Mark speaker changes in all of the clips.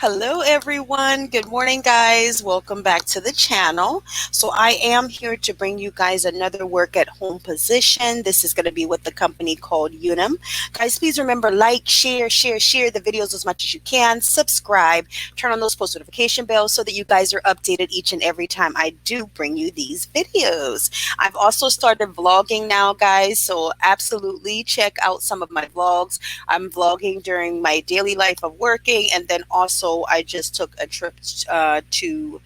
Speaker 1: Hello, everyone. Good morning, guys. Welcome back to the channel. So, I am here to bring you guys another work at home position. This is going to be with the company called Unum. Guys, please remember share the videos as much as you can. Subscribe, turn on those post notification bells so that you guys are updated each and every time I do bring you these videos. I've also started vlogging now, guys. So, absolutely check out some of my vlogs. I'm vlogging during my daily life of working, and then also I just took a trip to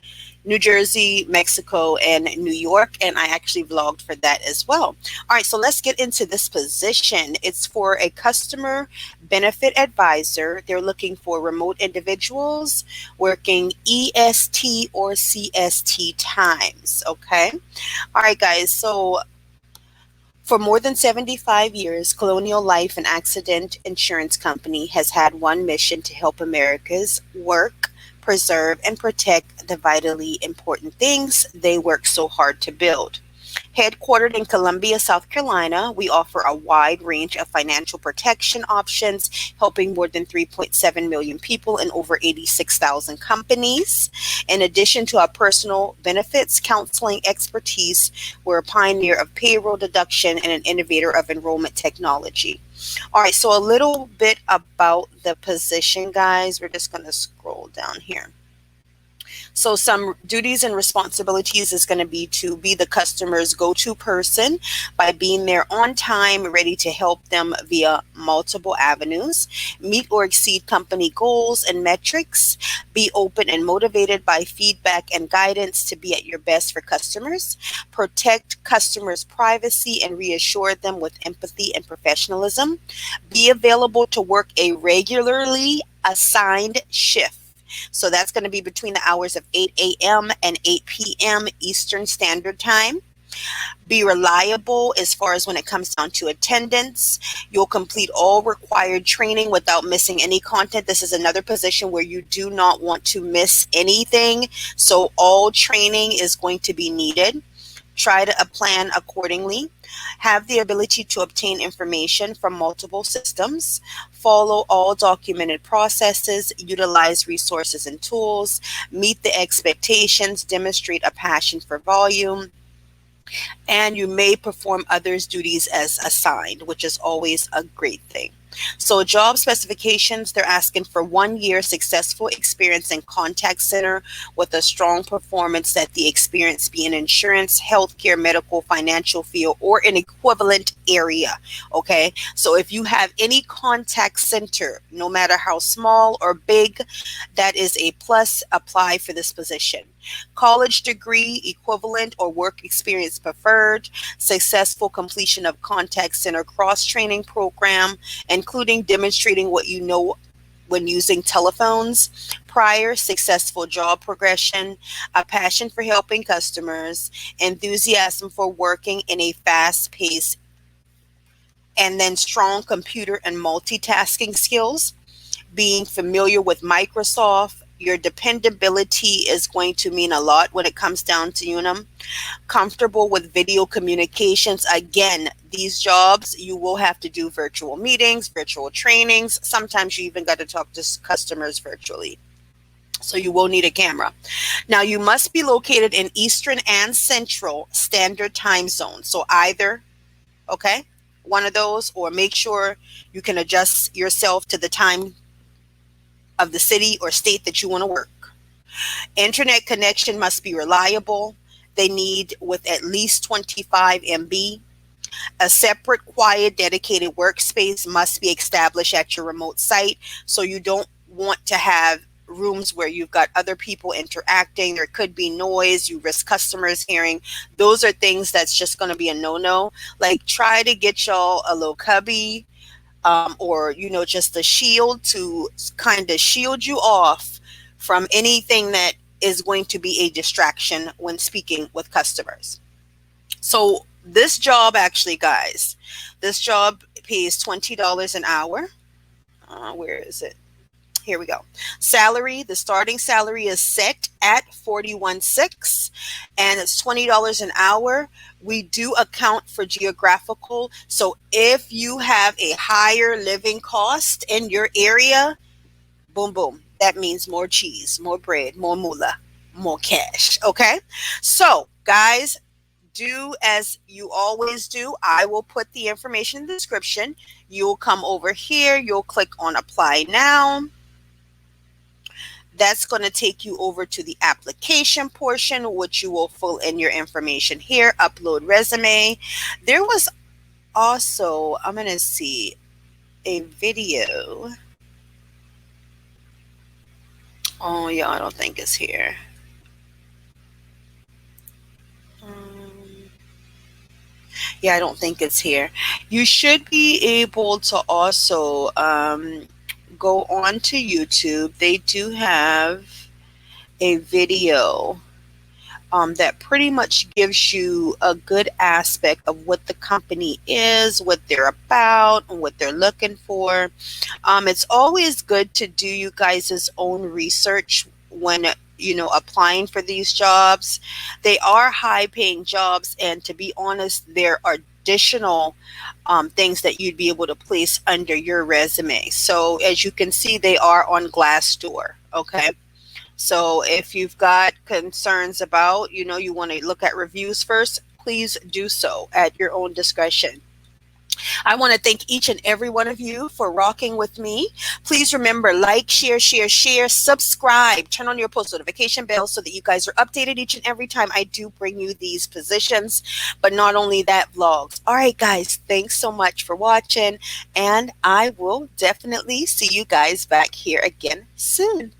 Speaker 1: New Jersey, Mexico, and New York, and I actually vlogged for that as well. All right, so let's get into this position. It's for a customer benefit advisor. They're looking for remote individuals working EST or CST times. Okay. All right, guys. So for more than 75 years, Colonial Life and Accident Insurance Company has had one mission to help Americans work, preserve, and protect the vitally important things they work so hard to build. Headquartered in Columbia, South Carolina, we offer a wide range of financial protection options, helping more than 3.7 million people in over 86,000 companies. In addition to our personal benefits counseling expertise, we're a pioneer of payroll deduction and an innovator of enrollment technology. All right, so a little bit about the position, guys. We're just going to scroll down here. So some duties and responsibilities is going to be the customer's go-to person by being there on time, ready to help them via multiple avenues, meet or exceed company goals and metrics, be open and motivated by feedback and guidance to be at your best for customers, protect customers' privacy and reassure them with empathy and professionalism, be available to work a regularly assigned shift. So that's going to be between the hours of 8 a.m. and 8 p.m. Eastern Standard Time. Be reliable as far as when it comes down to attendance. You'll complete all required training without missing any content. This is another position where you do not want to miss anything. So all training is going to be needed. Try to plan accordingly. Have the ability to obtain information from multiple systems. Follow all documented processes. Utilize resources and tools. Meet the expectations. Demonstrate a passion for volume. And you may perform others' duties as assigned, which is always a great thing. So job specifications, they're asking for 1 year successful experience in contact center with a strong performance, that the experience be in insurance, healthcare, medical, financial field, or an equivalent area. Okay. So if you have any contact center, no matter how small or big, that is a plus. Apply for this position. College degree equivalent or work experience preferred, successful completion of contact center cross training program, including demonstrating what you know when using telephones, prior successful job progression, a passion for helping customers, enthusiasm for working in a fast pace, and then strong computer and multitasking skills, being familiar with Microsoft. Your dependability is going to mean a lot when it comes down to Unum. Comfortable with video communications. Again, these jobs, you will have to do virtual meetings, virtual trainings. Sometimes you even got to talk to customers virtually. So you will need a camera. Now, you must be located in Eastern and Central Standard Time Zone. So either, okay, one of those, or make sure you can adjust yourself to the time of the city or state that you want to work. Internet connection must be reliable. They need with at least 25 MB. A separate, quiet, dedicated workspace must be established at your remote site. So you don't want to have rooms where you've got other people interacting. There could be noise. You risk customers hearing. Those are things that's just going to be a no-no. Like, try to get y'all a little cubby, or just a shield to kind of shield you off from anything that is going to be a distraction when speaking with customers. So this job, actually, guys, this job pays $20 an hour. Where is it? Here we go. Salary, the starting salary is set at 41.6, and it's $20 an hour. We do account for geographical. So if you have a higher living cost in your area, boom, boom, That means more cheese, more bread, more moolah, more cash. Okay? So, guys, do as you always do. I will put the information in the description. You'll come over here, you'll click on apply now. That's going to take you over to the application portion, which you will fill in your information here, upload resume. There was also, I'm going to see a video. Oh, yeah, I don't think it's here. Um, yeah, I don't think it's here. You should be able to also go on to YouTube. They do have a video that pretty much gives you a good aspect of what the company is, what they're about, and what they're looking for. It's always good to do you guys' own research when applying for these jobs. They are high paying jobs, and to be honest, there are additional things that you'd be able to place under your resume. So as you can see, they are on Glassdoor. Okay. So if you've got concerns about, you want to look at reviews first, please do so at your own discretion. I want to thank each and every one of you for rocking with me. Please remember, like, share, subscribe, turn on your post notification bell so that you guys are updated each and every time I do bring you these positions. But not only that, vlogs. All right, guys, thanks so much for watching, and I will definitely see you guys back here again soon.